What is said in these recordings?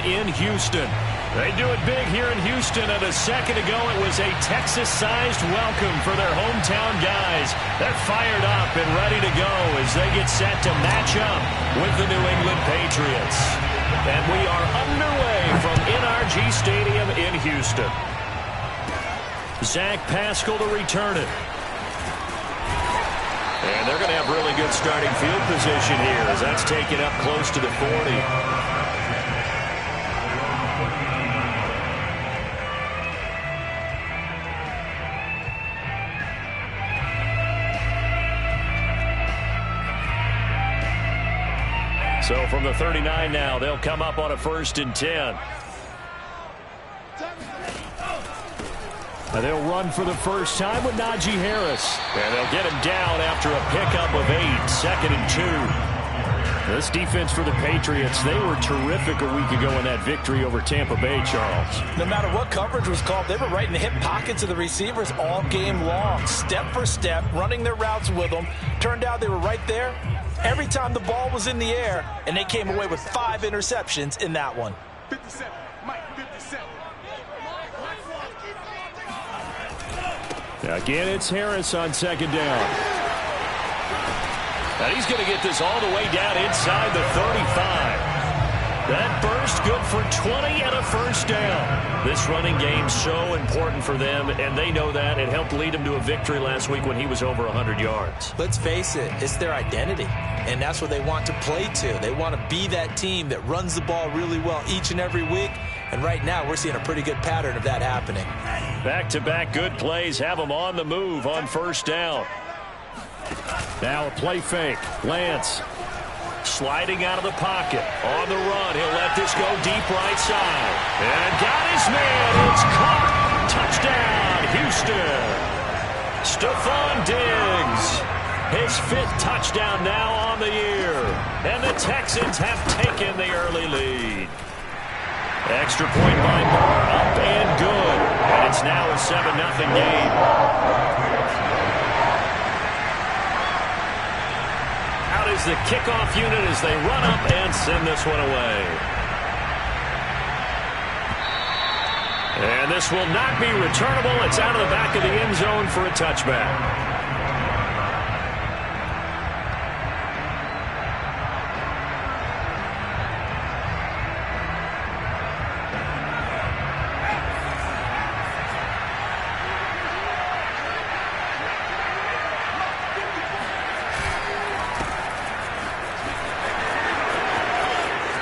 in Houston. They do it big here in Houston, and a second ago it was a Texas-sized welcome for their hometown guys. They're fired up and ready to go as they get set to match up with the New England Patriots. And we are underway from NRG Stadium in Houston. Zach Pascal to return it. And they're going to have really good starting field position here as that's taken up close to the 40. So from the 39 now, they'll come up on a 1st and 10. And they'll run for the first time with Najee Harris. And they'll get him down after a pickup of 8, 2nd and 2. This defense for the Patriots, they were terrific a week ago in that victory over Tampa Bay, Charles. No matter what coverage was called, they were right in the hip pockets of the receivers all game long. Step for step, running their routes with them. Turned out they were right there every time the ball was in the air, and they came away with 5 interceptions in that one. 57, Mike, 57. Again, it's Harris on 2nd down. And he's going to get this all the way down inside the 35. That burst good for 20 and a 1st down. This running game so important for them, and they know that. It helped lead them to a victory last week when he was over 100 yards. Let's face it, it's their identity, and that's what they want to play to. They want to be that team that runs the ball really well each and every week, and right now we're seeing a pretty good pattern of that happening. Back-to-back good plays have them on the move on 1st down. Now a play fake. Lance sliding out of the pocket. On the run, he'll let this go deep right side. And got his man. It's caught. Touchdown, Houston. Stephon Diggs. His 5th touchdown now on the year. And the Texans have taken the early lead. Extra point by Moore, up and good. And it's now a 7-0 game. Out is the kickoff unit as they run up and send this one away. And this will not be returnable. It's out of the back of the end zone for a touchback.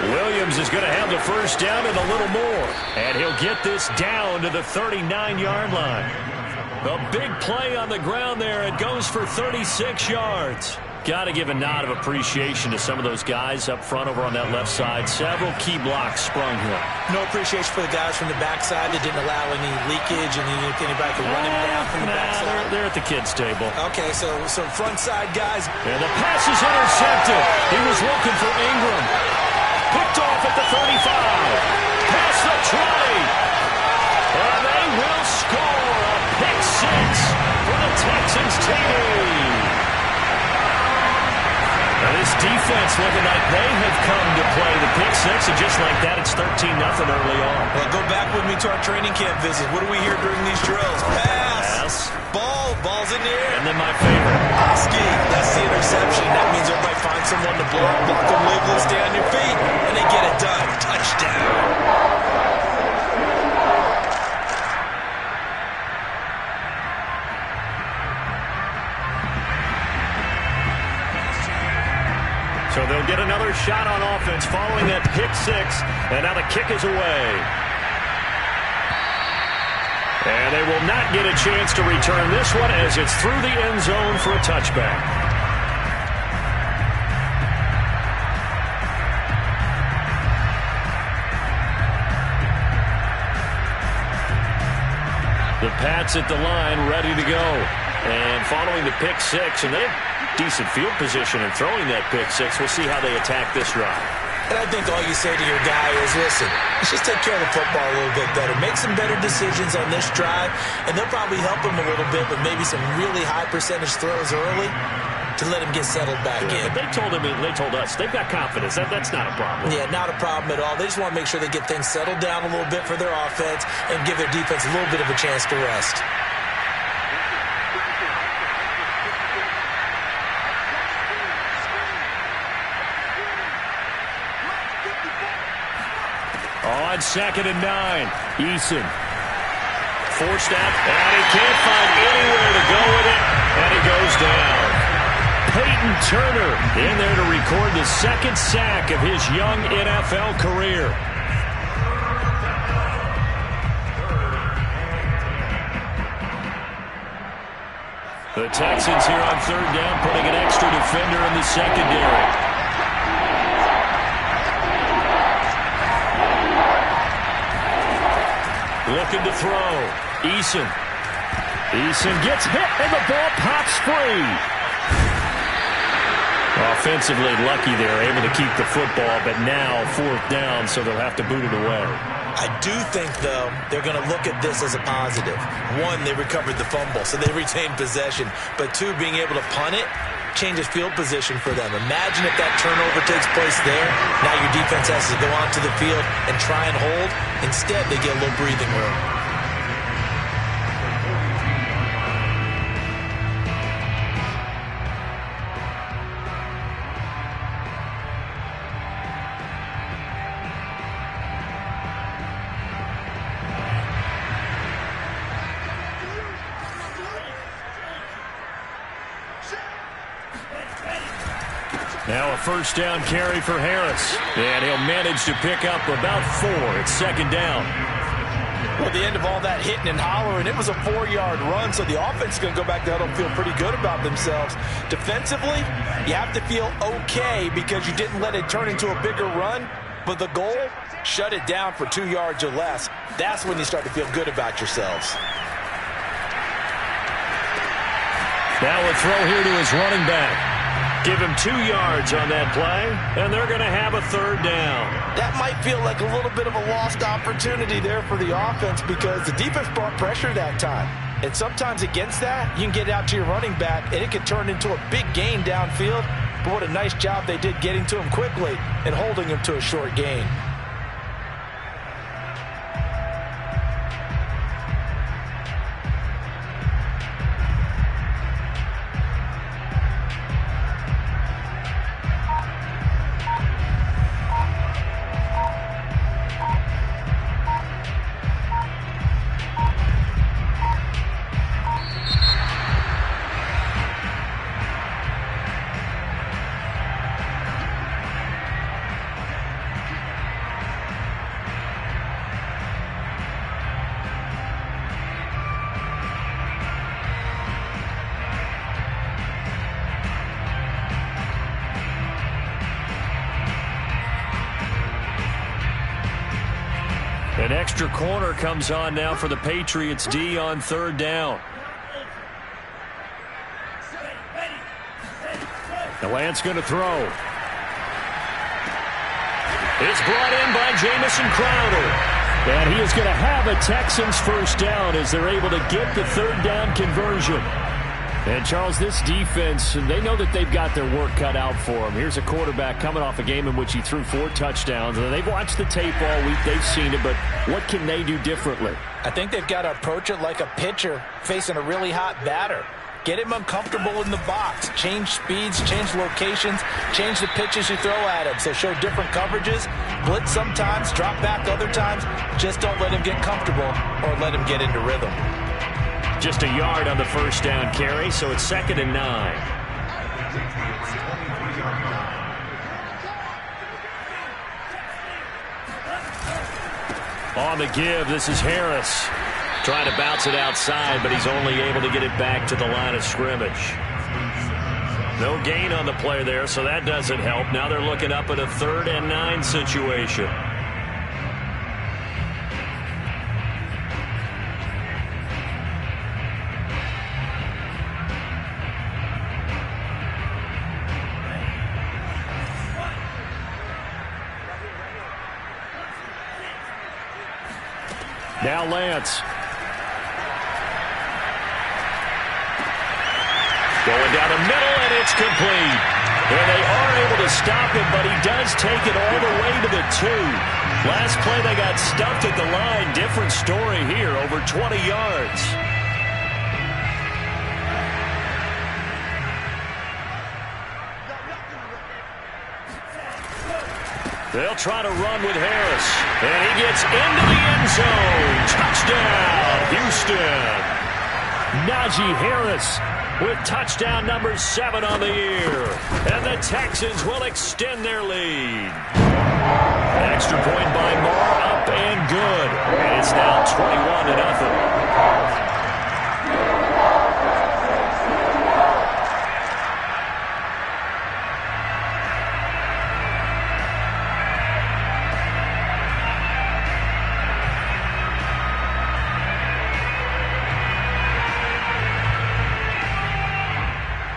Williams is going to have the 1st down and a little more. And he'll get this down to the 39-yard line. A big play on the ground there. It goes for 36 yards. Got to give a nod of appreciation to some of those guys up front over on that left side. Several key blocks sprung here. No appreciation for the guys from the backside that didn't allow any leakage and anybody could run him down from the backside. They're at the kids' table. Okay, so some front side guys. And the pass is intercepted. He was looking for Ingram. Picked off at the 35. Past the 20. And they will score a pick 6 for the Texans TD. Now this defense looking like they have come to play the pick 6, and just like that, it's 13-0 early on. Well, go back with me to our training camp visit. What do we hear during these drills? Pass. Ball's in the air. And then my favorite. Oski, that's the interception. That means everybody finds someone to block them, wiggle, stay on your feet, and they get it done. Touchdown. So they'll get another shot on offense following that pick 6, and now the kick is away. And they will not get a chance to return this one as it's through the end zone for a touchback. The Pats at the line ready to go. And following the pick 6, and they have decent field position and throwing that pick 6. We'll see how they attack this drive. And I think all you say to your guy is, listen, let's just take care of the football a little bit better. Make some better decisions on this drive, and they'll probably help him a little bit with maybe some really high percentage throws early. to let him get settled back in. But they told us they've got confidence. That's not a problem. Yeah, not a problem at all. They just want to make sure they get things settled down a little bit for their offense and give their defense a little bit of a chance to rest. On 2nd and 9, Eason. Forced out, and he can't find anywhere to go with it, and he goes down. Peyton Turner in there to record the 2nd sack of his young NFL career. The Texans here on 3rd down, putting an extra defender in the secondary. Looking to throw. Eason gets hit, and the ball pops free. Offensively lucky they're able to keep the football, but now 4th down, so they'll have to boot it away. I do think, though, they're going to look at this as a positive. 1, they recovered the fumble, so they retained possession. But 2, being able to punt it changes field position for them. Imagine if that turnover takes place there. Now your defense has to go onto the field and try and hold. Instead, they get a little breathing room. Now a 1st down carry for Harris. And he'll manage to pick up about 4 at 2nd down. Well, at the end of all that hitting and hollering, it was a 4-yard run, so the offense is going to go back to huddle and feel pretty good about themselves. Defensively, you have to feel okay because you didn't let it turn into a bigger run, but the goal, shut it down for 2 yards or less. That's when you start to feel good about yourselves. Now a throw here to his running back. Give him 2 yards on that play, and they're going to have a 3rd down. That might feel like a little bit of a lost opportunity there for the offense because the defense brought pressure that time. And sometimes against that, you can get out to your running back, and it can turn into a big gain downfield. But what a nice job they did getting to him quickly and holding him to a short gain. An extra corner comes on now for the Patriots D on 3rd down. Now Lance going to throw. It's brought in by Jamison Crowder. And he is going to have a Texans 1st down as they're able to get the 3rd down conversion. And, Charles, this defense, they know that they've got their work cut out for them. Here's a quarterback coming off a game in which he threw 4 touchdowns. And they've watched the tape all week. They've seen it, but what can they do differently? I think they've got to approach it like a pitcher facing a really hot batter. Get him uncomfortable in the box. Change speeds, change locations, change the pitches you throw at him. So show different coverages, blitz sometimes, drop back other times. Just don't let him get comfortable or let him get into rhythm. Just a yard on the 1st down carry, so it's 2nd and 9. On the give, this is Harris. Trying to bounce it outside, but he's only able to get it back to the line of scrimmage. No gain on the play there, so that doesn't help. Now they're looking up at a 3rd and 9 situation. Now Lance. Going down the middle, and it's complete. And they are able to stop him, but he does take it all the way to the 2. Last play, they got stuffed at the line. Different story here, over 20 yards. They'll try to run with Harris. And he gets into the end zone. Touchdown, Houston. Najee Harris with touchdown number 7 on the year. And the Texans will extend their lead. Extra point by Moore, up and good. And it's now 21-0.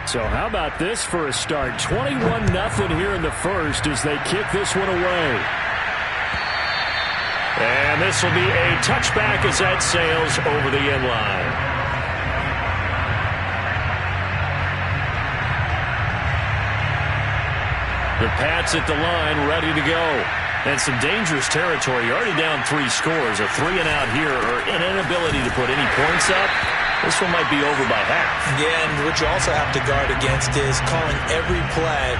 So how about this for a start? 21-0 here in the first as they kick this one away. And this will be a touchback as that sails over the end line. The Pats at the line ready to go. And some dangerous territory. You're already down 3 scores. A 3-and-out here or an inability to put any points up. This one might be over by half. Yeah, and what you also have to guard against is calling every play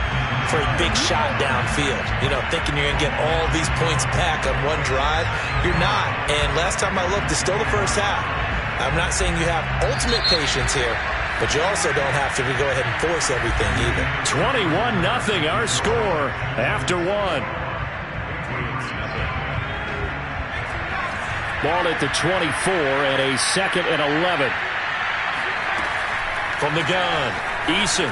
for a big shot downfield. You know, thinking you're going to get all these points back on one drive. You're not. And last time I looked, it's still the first half. I'm not saying you have ultimate patience here, but you also don't have to go ahead and force everything either. 21-0 our score after 1. Ball at the 24 and a 2nd and 11. From the gun, Eason.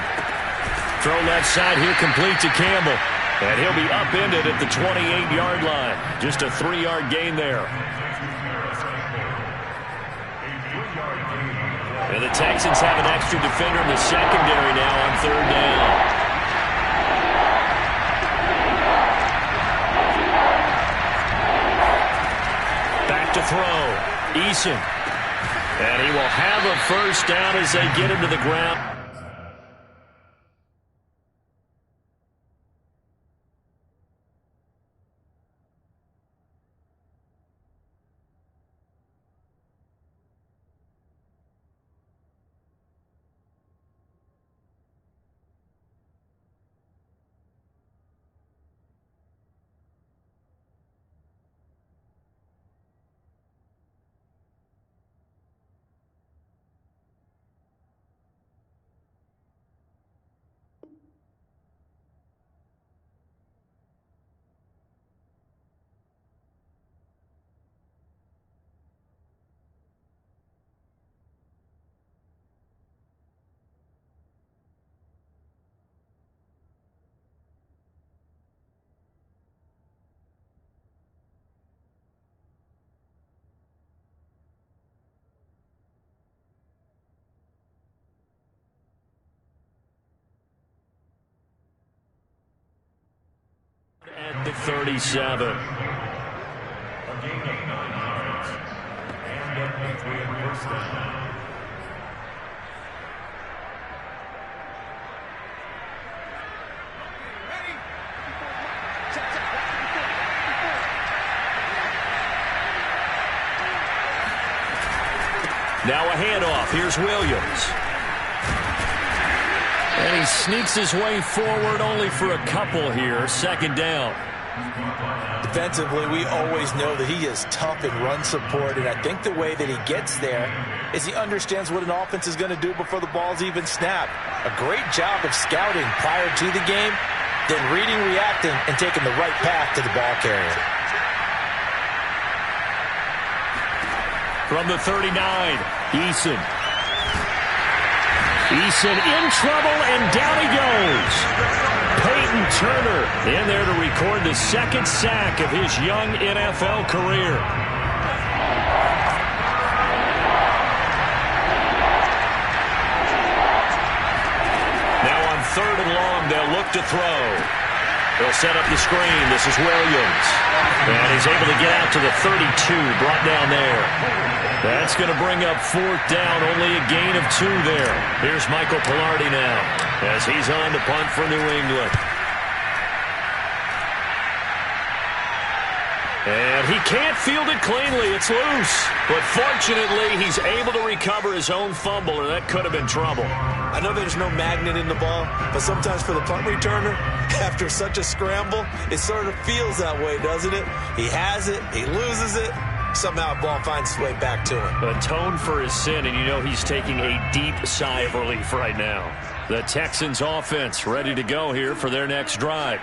Throw left side here complete to Campbell. And he'll be upended at the 28-yard line. Just a 3-yard gain there. And the Texans have an extra defender in the secondary now on 3rd down. Back to throw. Eason. And he will have a first down as they get him to the ground. At the 37. Now a handoff. Here's Williams. And he sneaks his way forward only for a couple here. 2nd down. Defensively, we always know that he is tough in run support, and I think the way that he gets there is he understands what an offense is going to do before the ball's even snapped. A great job of scouting prior to the game, then reading, reacting, and taking the right path to the ball carrier. From the 39, Eason. Eason in trouble, and down he goes. Peyton Turner in there to record the 2nd sack of his young NFL career. Now on 3rd and long, they'll look to throw. They'll set up the screen. This is Williams. And he's able to get out to the 32, brought down there. That's going to bring up 4th down, only a gain of 2 there. Here's Michael Palardy now as he's on to punt for New England. And he can't field it cleanly. It's loose. But fortunately, he's able to recover his own fumble, or that could have been trouble. I know there's no magnet in the ball, but sometimes for the punt returner, after such a scramble, it sort of feels that way, doesn't it? He has it, he loses it, somehow the ball finds its way back to him. Atone for his sin, and you know he's taking a deep sigh of relief right now. The Texans offense ready to go here for their next drive.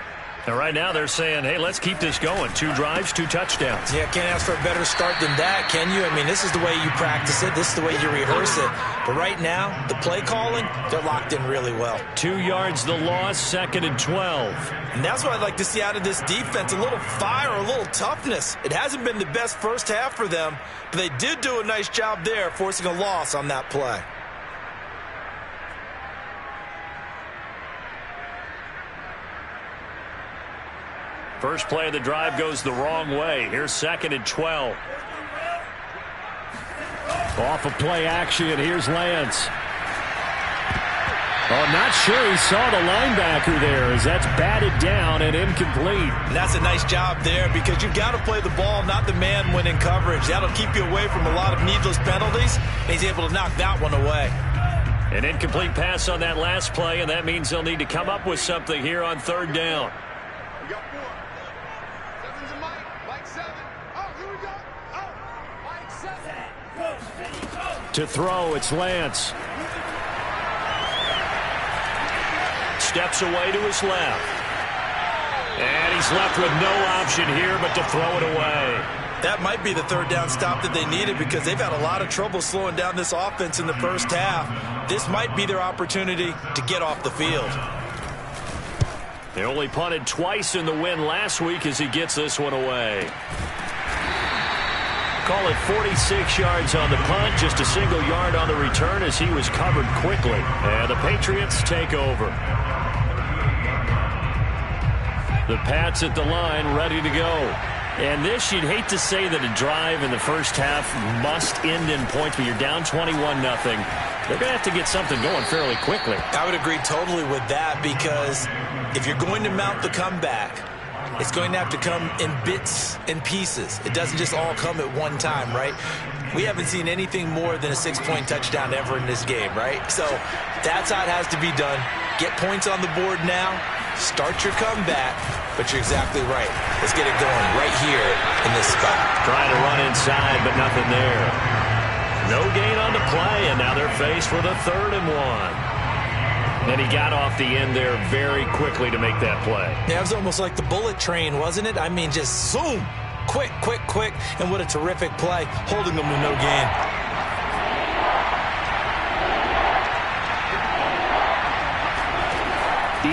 And right now they're saying, hey, let's keep this going. 2 drives, 2 touchdowns. Yeah, can't ask for a better start than that, can you? I mean, this is the way you practice it. This is the way you rehearse it. But right now, the play calling, they're locked in really well. 2 yards the loss, 2nd and 12. And that's what I'd like to see out of this defense, a little fire, a little toughness. It hasn't been the best first half for them, but they did do a nice job there forcing a loss on that play. First play of the drive goes the wrong way. Here's 2nd and 12. Off of play action, here's Lance. Oh, not sure he saw the linebacker there as that's batted down and incomplete. And that's a nice job there because you've got to play the ball, not the man when in coverage. That'll keep you away from a lot of needless penalties. And he's able to knock that one away. An incomplete pass on that last play, and that means they'll need to come up with something here on 3rd down. We got 4. 7's a Mike. Mike 7. Oh, here we go. Oh, Mike 7. To throw, it's Lance. Steps away to his left. And he's left with no option here but to throw it away. That might be the 3rd down stop that they needed because they've had a lot of trouble slowing down this offense in the first half. This might be their opportunity to get off the field. They only punted twice in the win last week as he gets this one away. Call it 46 yards on the punt, just a single yard on the return as he was covered quickly. And the Patriots take over. The Pats at the line, ready to go. And this, you'd hate to say that a drive in the first half must end in points, but you're down 21-0. They're going to have to get something going fairly quickly. I would agree totally with that because if you're going to mount the comeback, it's going to have to come in bits and pieces. It doesn't just all come at one time, right? We haven't seen anything more than a 6-point touchdown ever in this game, right? So that's how it has to be done. Get points on the board now. Start your comeback. But you're exactly right. Let's get it going right here in this spot. Trying to run inside, but nothing there. No gain on the play, and now they're faced with a 3rd and 1. And he got off the end there very quickly to make that play. Yeah, it was almost like the bullet train, wasn't it? I mean, just zoom. Quick, quick, quick. And what a terrific play, holding them to no gain.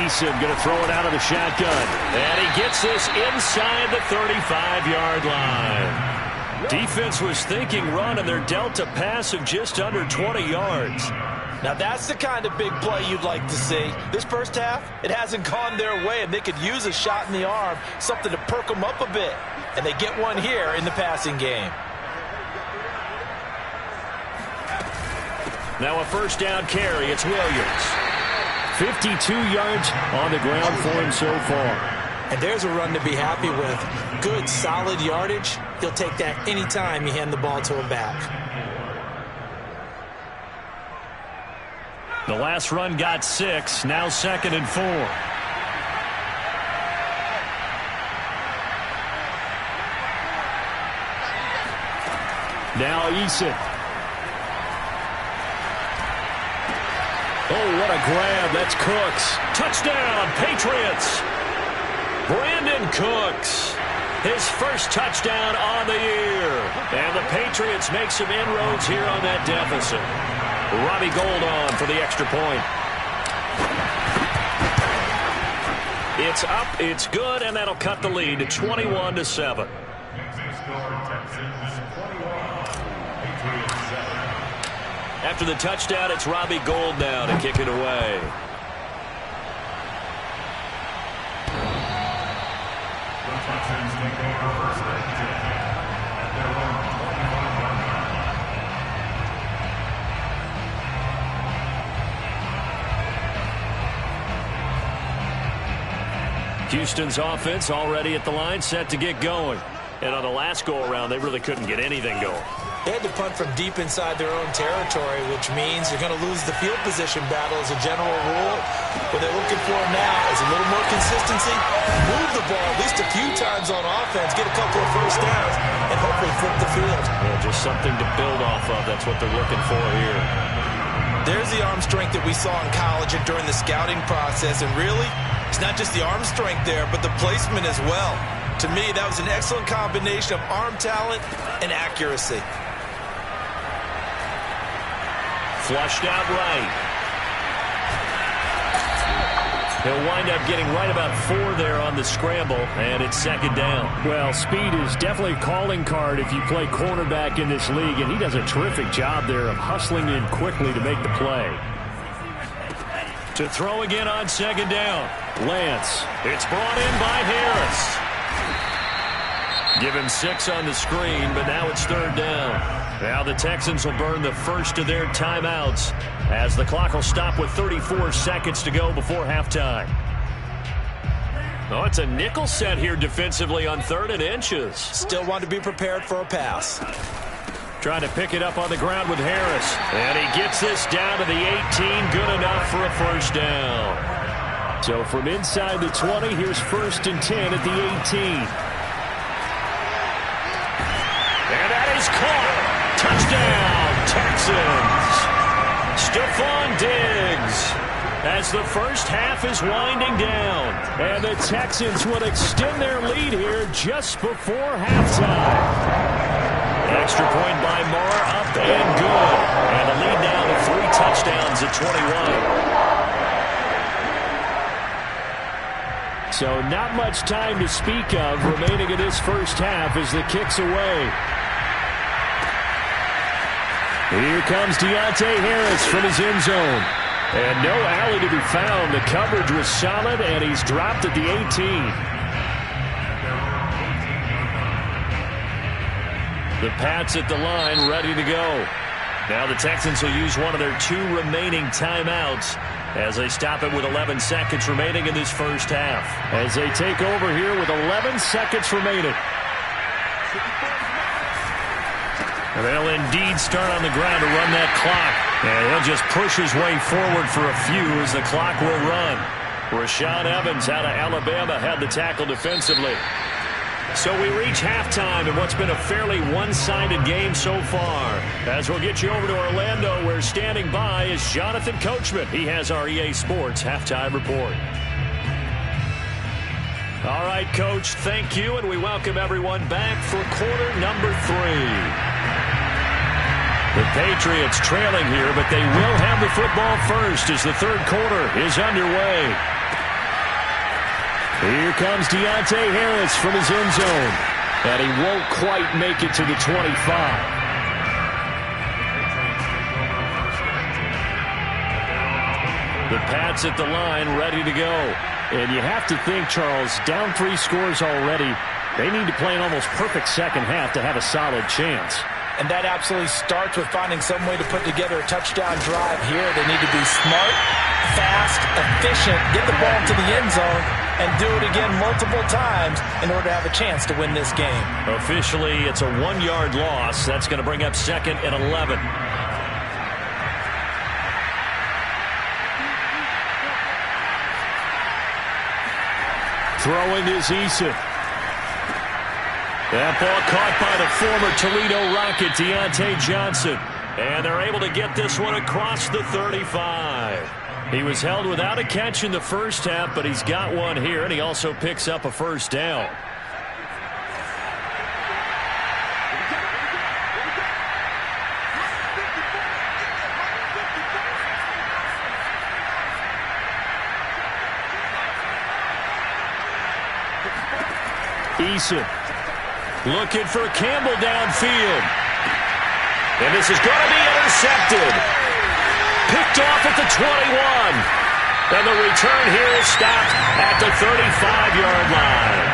Eason going to throw it out of the shotgun. And he gets this inside the 35-yard line. Defense was thinking run, and they're dealt a pass of just under 20 yards. Now, that's the kind of big play you'd like to see. This first half, it hasn't gone their way, and they could use a shot in the arm, something to perk them up a bit. And they get one here in the passing game. Now a 1st down carry. It's Williams. 52 yards on the ground for him so far. And there's a run to be happy with. Good, solid yardage. He'll take that anytime you hand the ball to him back. The last run got 6. Now 2nd and 4. Now Eason. Oh, what a grab. That's Cooks. Touchdown, Patriots. Brandon Cooks. His first touchdown on the year. And the Patriots make some inroads here on that deficit. Robbie Gould on for the extra point. It's up, it's good, and that'll cut the lead to 21-7. After the touchdown, it's Robbie Gould now to kick it away. Houston's offense already at the line, set to get going. And on the last go-around, they really couldn't get anything going. They had to punt from deep inside their own territory, which means you're going to lose the field position battle as a general rule. What they're looking for now is a little more consistency, move the ball at least a few times on offense, get a couple of first downs, and hopefully flip the field. Yeah, just something to build off of. That's what they're looking for here. There's the arm strength that we saw in college and during the scouting process. And really, it's not just the arm strength there, but the placement as well. To me, that was an excellent combination of arm talent and accuracy. Flushed out right. He'll wind up getting right about 4 there on the scramble, and it's second down. Well, speed is definitely a calling card if you play cornerback in this league, and he does a terrific job there of hustling in quickly to make the play. To throw again on second down. Lance. It's brought in by Harris. Give him 6 on the screen, but now it's third down. Now the Texans will burn the first of their timeouts as the clock will stop with 34 seconds to go before halftime. Oh, it's a nickel set here defensively on 3rd and inches. Still want to be prepared for a pass. Trying to pick it up on the ground with Harris. And he gets this down to the 18. Good enough for a first down. So from inside the 20, here's 1st and 10 at the 18. And that is caught. Touchdown, Texans. Stephon Diggs. As the first half is winding down. And the Texans will extend their lead here just before halftime. Extra point by Moore, up and good. And the lead now to 3 touchdowns at 21. So not much time to speak of remaining in this first half as the kick's away. Here comes Deontay Harris from his end zone. And no alley to be found. The coverage was solid, and he's dropped at the 18. The Pats at the line, ready to go. Now the Texans will use one of their 2 remaining timeouts as they stop it with 11 seconds remaining in this first half. As they take over here with 11 seconds remaining. And they'll indeed start on the ground to run that clock. And he'll just push his way forward for a few as the clock will run. Rashaan Evans out of Alabama had the tackle defensively. So we reach halftime in what's been a fairly one-sided game so far. As we'll get you over to Orlando, where standing by is Jonathan Coachman. He has our EA Sports halftime report. All right, Coach, thank you, and we welcome everyone back for quarter number 3. The Patriots trailing here, but they will have the football first as the third quarter is underway. Here comes Deontay Harris from his end zone. And he won't quite make it to the 25. The Pats at the line, ready to go. And you have to think, Charles, down 3 scores already. They need to play an almost perfect second half to have a solid chance. And that absolutely starts with finding some way to put together a touchdown drive here. They need to be smart, fast, efficient, get the ball to the end zone, and do it again multiple times in order to have a chance to win this game. Officially, it's a 1-yard loss. That's going to bring up 2nd and 11. Throwing is Eason. That ball caught by the former Toledo Rocket, Deontay Johnson. And they're able to get this one across the 35. He was held without a catch in the first half, but he's got one here, and he also picks up a first down. Eason. Looking for Campbell downfield. And this is going to be intercepted. Picked off at the 21. And the return here is stopped at the 35-yard line.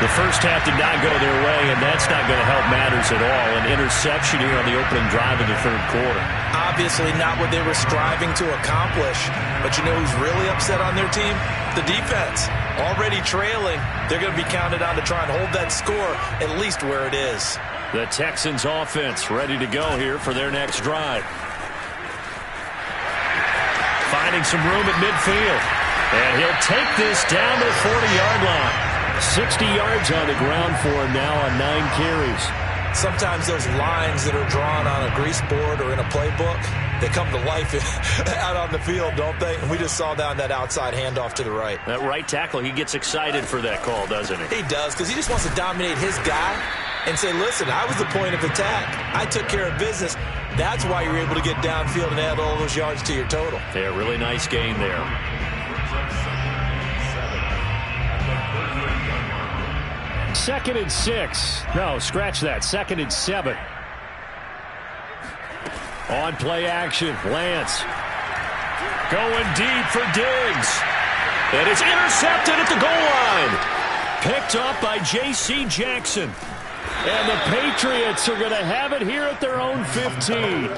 The first half did not go their way, and that's not going to help matters at all. An interception here on the opening drive of the third quarter. Obviously not what they were striving to accomplish. But you know who's really upset on their team? The defense. Already trailing. They're going to be counted on to try and hold that score at least where it is. The Texans offense ready to go here for their next drive. Finding some room at midfield. And he'll take this down to the 40-yard line. 60 yards on the ground for him now on 9 carries. Sometimes those lines that are drawn on a grease board or in a playbook, they come to life out on the field, don't they? And we just saw down that outside handoff to the right. That right tackle, he gets excited for that call, doesn't he? He does, because he just wants to dominate his guy and say, listen, I was the point of attack. I took care of business. That's why you're able to get downfield and add all those yards to your total. Yeah, really nice game there. Second and 6. No, scratch that. Second and 7. On play action, Lance. Going deep for Diggs. And it's intercepted at the goal line. Picked up by J.C. Jackson. And the Patriots are going to have it here at their own 15.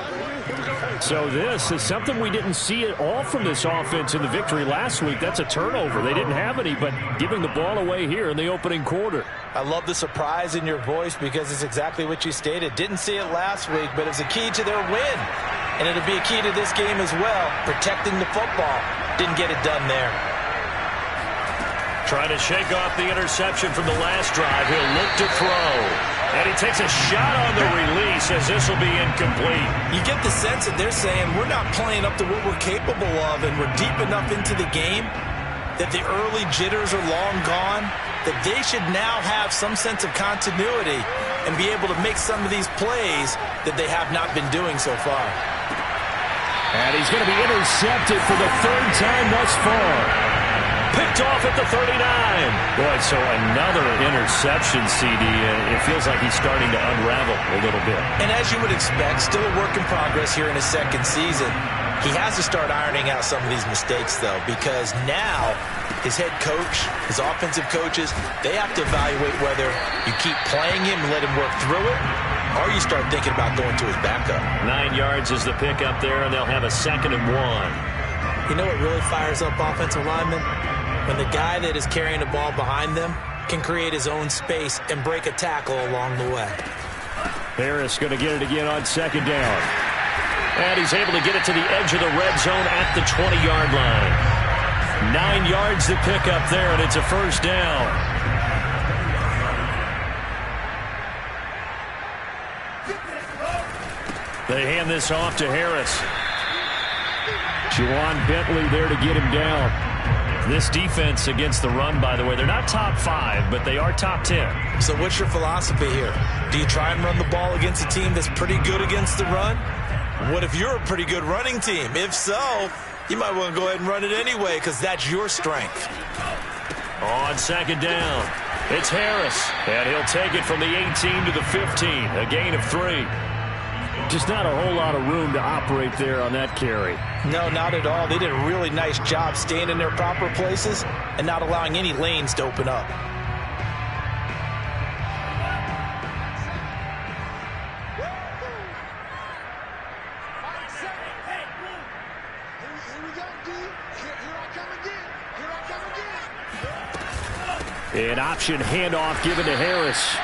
So this is something we didn't see at all from this offense in the victory last week. That's a turnover. They didn't have any, but giving the ball away here in the opening quarter. I love the surprise in your voice because it's exactly what you stated. Didn't see it last week, but it's a key to their win. And it'll be a key to this game as well, protecting the football. Didn't get it done there. Trying to shake off the interception from the last drive. He'll look to throw. And he takes a shot on the release as this will be incomplete. You get the sense that they're saying we're not playing up to what we're capable of, and we're deep enough into the game that the early jitters are long gone, that they should now have some sense of continuity and be able to make some of these plays that they have not been doing so far. And he's going to be intercepted for the third time thus far. Picked off at the 39. Boy, so another interception, CD. It feels like he's starting to unravel a little bit. And as you would expect, still a work in progress here in his second season. He has to start ironing out some of these mistakes, though, because now his head coach, his offensive coaches, they have to evaluate whether you keep playing him and let him work through it, or you start thinking about going to his backup. 9 yards is the pickup there, and they'll have a 2nd and 1. You know what really fires up offensive linemen? When the guy that is carrying the ball behind them can create his own space and break a tackle along the way. Harris going to get it again on 2nd down. And he's able to get it to the edge of the red zone at the 20-yard line. 9 yards to pick up there, and it's a first down. They hand this off to Harris. Juwan Bentley there to get him down. This defense against the run, by the way, they're not top 5, but they are top 10. So what's your philosophy here? Do you try and run the ball against a team that's pretty good against the run? What if you're a pretty good running team? If so, you might want to go ahead and run it anyway because that's your strength. On 2nd down, it's Harris, and he'll take it from the 18 to the 15, a gain of 3. Just not a whole lot of room to operate there on that carry. No, not at all. They did a really nice job staying in their proper places and not allowing any lanes to open up. An option handoff given to Harris.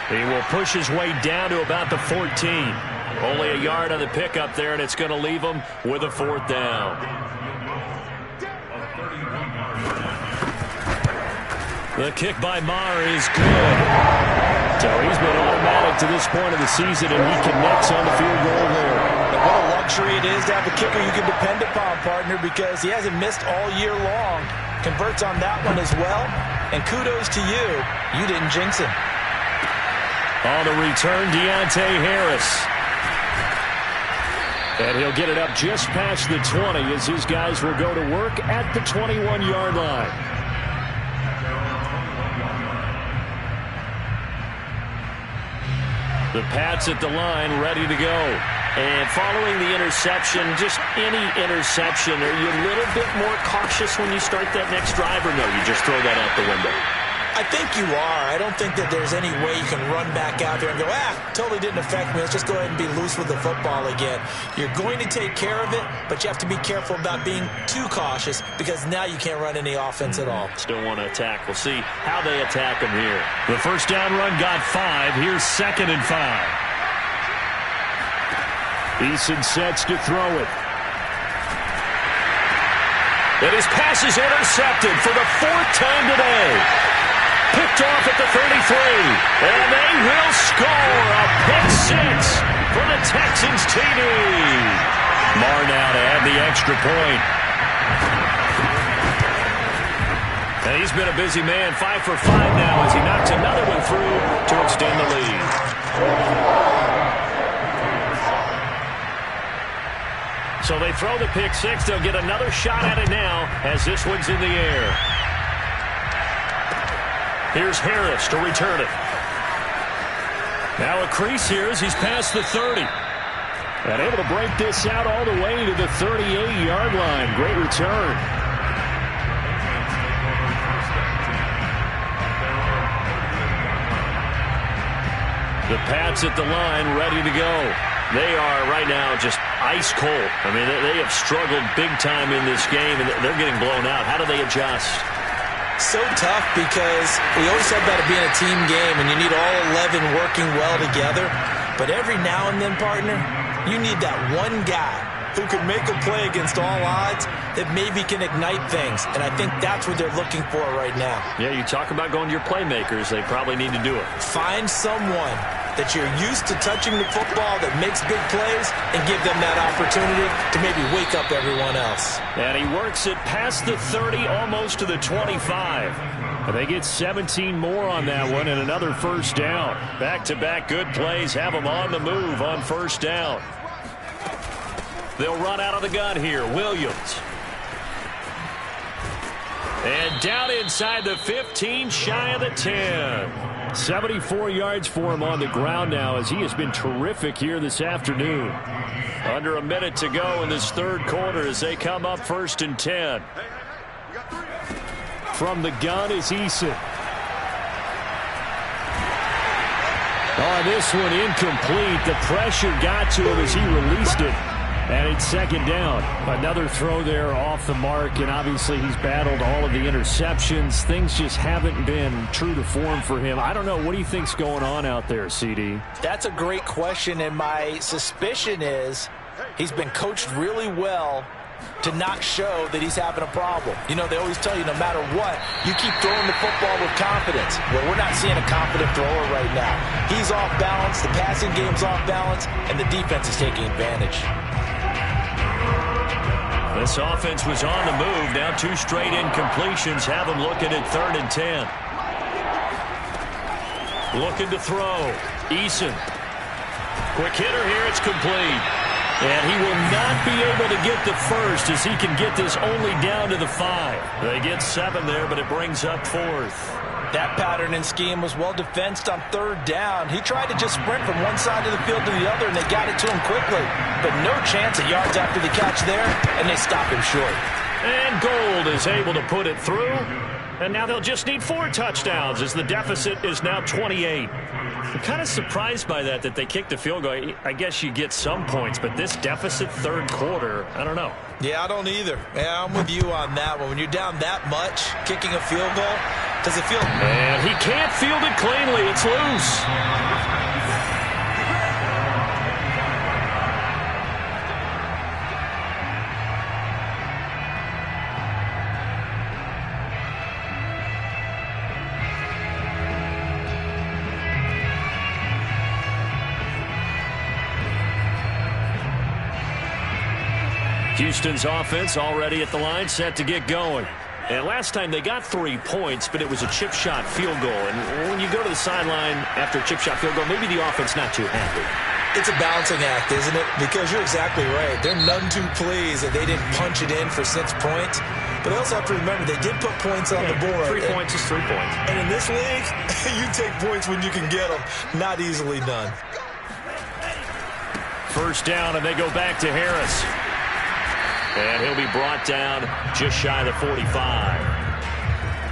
He will push his way down to about the 14. Only a yard on the pickup there, and it's going to leave him with a 4th down. The kick by Maher is good. So he's been automatic to this point of the season, and he connects on the field goal there. And what a luxury it is to have a kicker you can depend upon, partner, because he hasn't missed all year long. Converts on that one as well. And kudos to you. You didn't jinx him. On the return, Deontay Harris. And he'll get it up just past the 20 as his guys will go to work at the 21-yard line. The Pats at the line, ready to go. And following the interception, just any interception, are you a little bit more cautious when you start that next drive, or no, you just throw that out the window? I think you are. I don't think that there's any way you can run back out there and go, totally didn't affect me. Let's just go ahead and be loose with the football again. You're going to take care of it, but you have to be careful about being too cautious because now you can't run any offense at all. Still want to attack. We'll see how they attack them here. The first down run got 5. Here's 2nd and 5. Eason sets to throw it. And his pass is intercepted for the 4th time today. Picked off at the 33. And they will score a pick 6 for the Texans TD. Marr now to add the extra point. And he's been a busy man. 5 for 5 now as he knocks another one through to extend the lead. So they throw the pick 6. They'll get another shot at it now as this one's in the air. Here's Harris to return it. Now a crease here as he's past the 30. And able to break this out all the way to the 38-yard line. Great return. The Pats at the line, ready to go. They are right now just ice cold. I mean, they have struggled big time in this game, and they're getting blown out. How do they adjust? So tough because we always said about it being a team game, and you need all 11 working well together. But every now and then, partner, you need that one guy who can make a play against all odds that maybe can ignite things. And I think that's what they're looking for right now. Yeah, you talk about going to your playmakers. They probably need to do it. Find someone that you're used to touching the football that makes big plays and give them that opportunity to maybe wake up everyone else. And he works it past the 30, almost to the 25. And they get 17 more on that one and another first down. Back-to-back good plays have them on the move on first down. They'll run out of the gun here. Williams. And down inside the 15, shy of the 10. 74 yards for him on the ground now as he has been terrific here this afternoon. Under a minute to go in this third quarter as they come up 1st and 10. From the gun is Eason. Oh, this one incomplete. The pressure got to him as he released it. And it's 2nd down. Another throw there off the mark, and obviously he's battled all of the interceptions. Things just haven't been true to form for him. I don't know. What do you think's going on out there, CD? That's a great question, and my suspicion is he's been coached really well to not show that he's having a problem. You know, they always tell you no matter what, you keep throwing the football with confidence. Well, we're not seeing a confident thrower right now. He's off balance, the passing game's off balance, and the defense is taking advantage. This offense was on the move. Now 2 straight incompletions have them looking at 3rd and 10. Looking to throw. Eason. Quick hitter here. It's complete. And he will not be able to get the first as he can get this only down to the 5. They get 7 there, but it brings up 4th. That pattern and scheme was well defensed on 3rd down. He tried to just sprint from one side of the field to the other, and they got it to him quickly. But no chance of yards after the catch there, and they stop him short. And Gold is able to put it through. And now they'll just need 4 touchdowns as the deficit is now 28. I'm kind of surprised by that they kicked the field goal. I guess you get some points, but this deficit third quarter, I don't know. Yeah, I don't either. Yeah, I'm with you on that one. When you're down that much, kicking a field goal, does it feel... And he can't field it cleanly. It's loose. Houston's offense already at the line, set to get going. And last time they got 3 points, but it was a chip shot field goal. And when you go to the sideline after a chip shot field goal, maybe the offense not too happy. It's a balancing act, isn't it? Because you're exactly right. They're none too pleased that they didn't punch it in for 6 points. But they also have to remember they did put points on the board. 3 points is 3 points. And in this league, you take points when you can get them. Not easily done. First down, and they go back to Harris. And he'll be brought down just shy of the 45.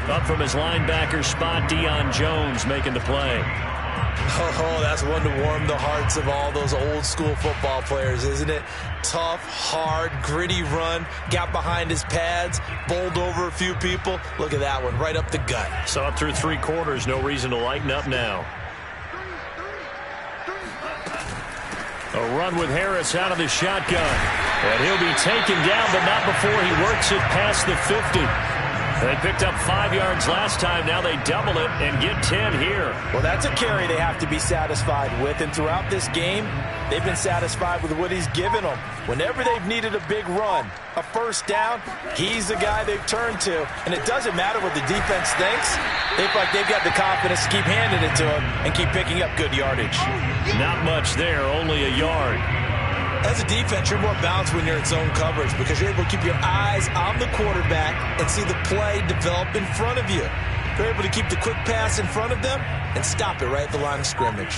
Up from his linebacker spot, Deion Jones making the play. Oh, that's one to warm the hearts of all those old school football players, isn't it? Tough, hard, gritty run, got behind his pads, bowled over a few people. Look at that one, right up the gut. So up through 3 quarters, no reason to lighten up now. A run with Harris out of the shotgun. And he'll be taken down, but not before he works it past the 50. They picked up 5 yards last time. Now they double it and get 10 here. Well, that's a carry they have to be satisfied with. And throughout this game, they've been satisfied with what he's given them. Whenever they've needed a big run, a first down, he's the guy they've turned to. And it doesn't matter what the defense thinks. They feel like they've got the confidence to keep handing it to him and keep picking up good yardage. Not much there, only a yard. As a defense, you're more balanced when you're in zone coverage because you're able to keep your eyes on the quarterback and see the play develop in front of you. You're able to keep the quick pass in front of them and stop it right at the line of scrimmage.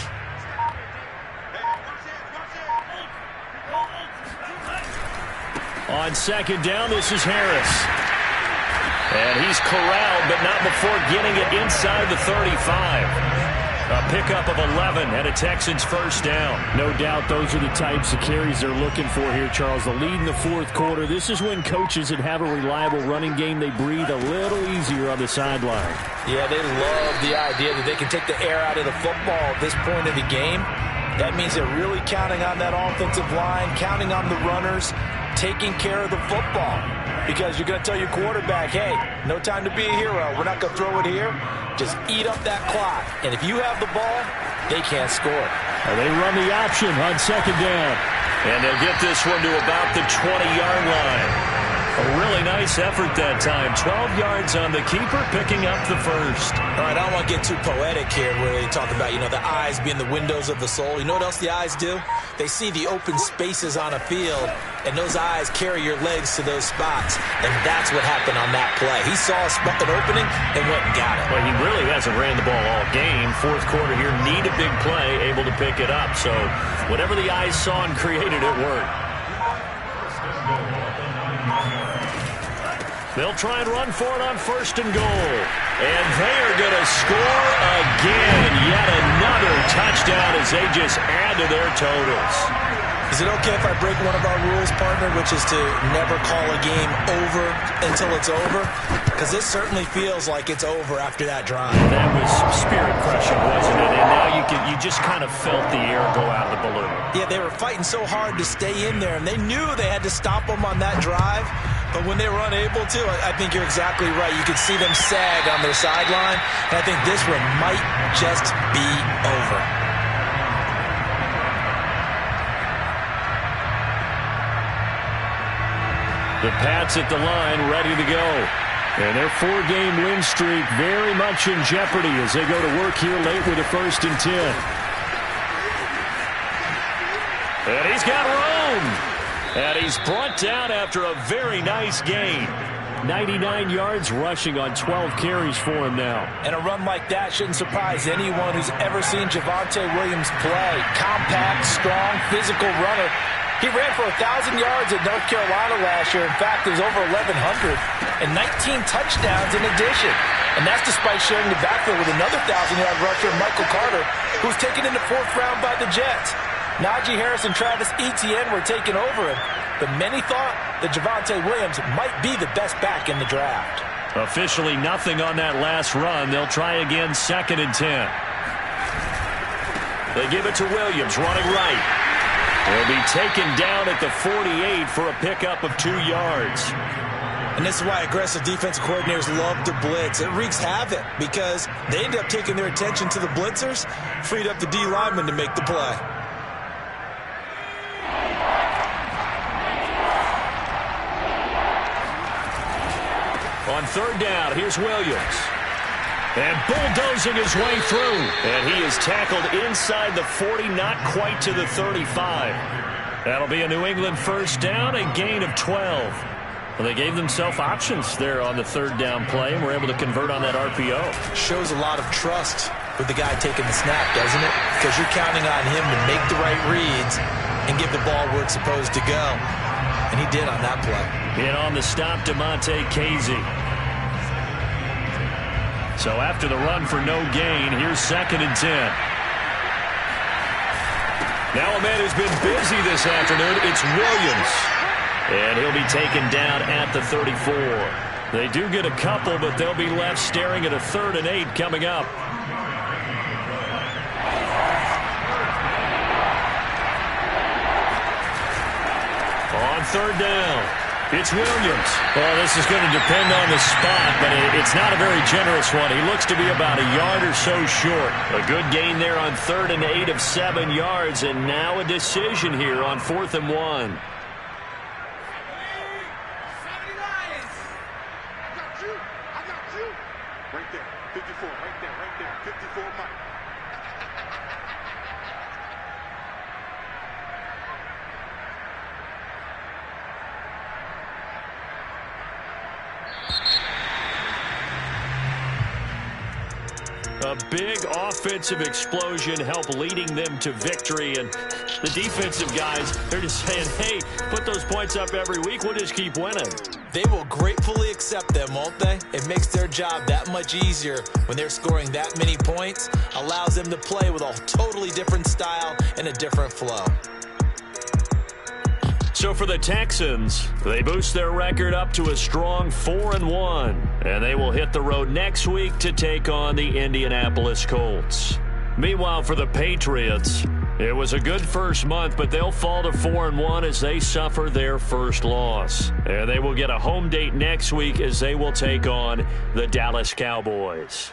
On second down, this is Harris. And he's corralled, but not before getting it inside the 35. A pickup of 11 and a Texans first down. No doubt those are the types of carries they're looking for here, Charles. The lead in the fourth quarter. This is when coaches that have a reliable running game, they breathe a little easier on the sideline. Yeah, they love the idea that they can take the air out of the football at this point of the game. That means they're really counting on that offensive line, counting on the runners, taking care of the football. Because you're going to tell your quarterback, hey, no time to be a hero. We're not going to throw it here. Just eat up that clock. And if you have the ball, they can't score. They run the option on second down. And they'll get this one to about the 20-yard line. A really nice effort that time. 12 yards on the keeper, picking up the first. All right, I don't want to get too poetic here where they talk about, the eyes being the windows of the soul. You know what else the eyes do? They see the open spaces on a field, and those eyes carry your legs to those spots. And that's what happened on that play. He saw an opening and went and got it. Well, he really hasn't ran the ball all game. Fourth quarter here, need a big play, able to pick it up. So whatever the eyes saw and created, it worked. They'll try and run for it on first and goal. And they are going to score again. Yet another touchdown as they just add to their totals. Is it okay if I break one of our rules, partner, which is to never call a game over until it's over? Because it certainly feels like it's over after that drive. That was spirit-crushing, wasn't it? And now you just kind of felt the air go out of the balloon. Yeah, they were fighting so hard to stay in there, and they knew they had to stop them on that drive. But when they were unable to, I think you're exactly right. You could see them sag on their sideline, and I think this one might just be over. The Pats at the line, ready to go. And their 4-game win streak very much in jeopardy as they go to work here late with a 1st and 10. And he's got room. And he's brought down after a very nice gain. 99 yards rushing on 12 carries for him now. And a run like that shouldn't surprise anyone who's ever seen Javonte Williams play. Compact, strong, physical runner. He ran for 1,000 yards at North Carolina last year. In fact, it was over 1,100 and 19 touchdowns in addition. And that's despite sharing the backfield with another 1,000-yard rusher, Michael Carter, who was taken in the 4th round by the Jets. Najee Harris and Travis Etienne were taking over him, but many thought that Javonte Williams might be the best back in the draft. Officially nothing on that last run. They'll try again 2nd and 10. They give it to Williams, running right. He'll be taken down at the 48 for a pickup of 2 yards. And this is why aggressive defensive coordinators love to blitz. It wreaks havoc because they end up taking their attention to the blitzers, freed up the D lineman to make the play. On 3rd down, here's Williams. And bulldozing his way through. And he is tackled inside the 40, not quite to the 35. That'll be a New England first down, a gain of 12. Well, they gave themselves options there on the 3rd down play, and were able to convert on that RPO. Shows a lot of trust with the guy taking the snap, doesn't it? Because you're counting on him to make the right reads and give the ball where it's supposed to go. And he did on that play. And on the stop, DeMonte Casey. So after the run for no gain, here's 2nd and 10. Now a man who's been busy this afternoon, it's Williams. And he'll be taken down at the 34. They do get a couple, but they'll be left staring at a 3rd and 8 coming up. On 3rd down, it's Williams. Well, this is going to depend on the spot, but it's not a very generous one. He looks to be about a yard or so short. A good gain there on 3rd and 8 of 7 yards, and now a decision here on 4th and 1. Right there, 54, right there, 54 Mike. A big offensive explosion helped leading them to victory, and the defensive guys, they're just saying, hey, put those points up every week, we'll just keep winning. They will gratefully accept them, won't they? It makes their job that much easier when they're scoring that many points, allows them to play with a totally different style and a different flow. So for the Texans, they boost their record up to a strong 4-1, and they will hit the road next week to take on the Indianapolis Colts. Meanwhile, for the Patriots, it was a good first month, but they'll fall to 4-1 as they suffer their first loss. And they will get a home date next week as they will take on the Dallas Cowboys.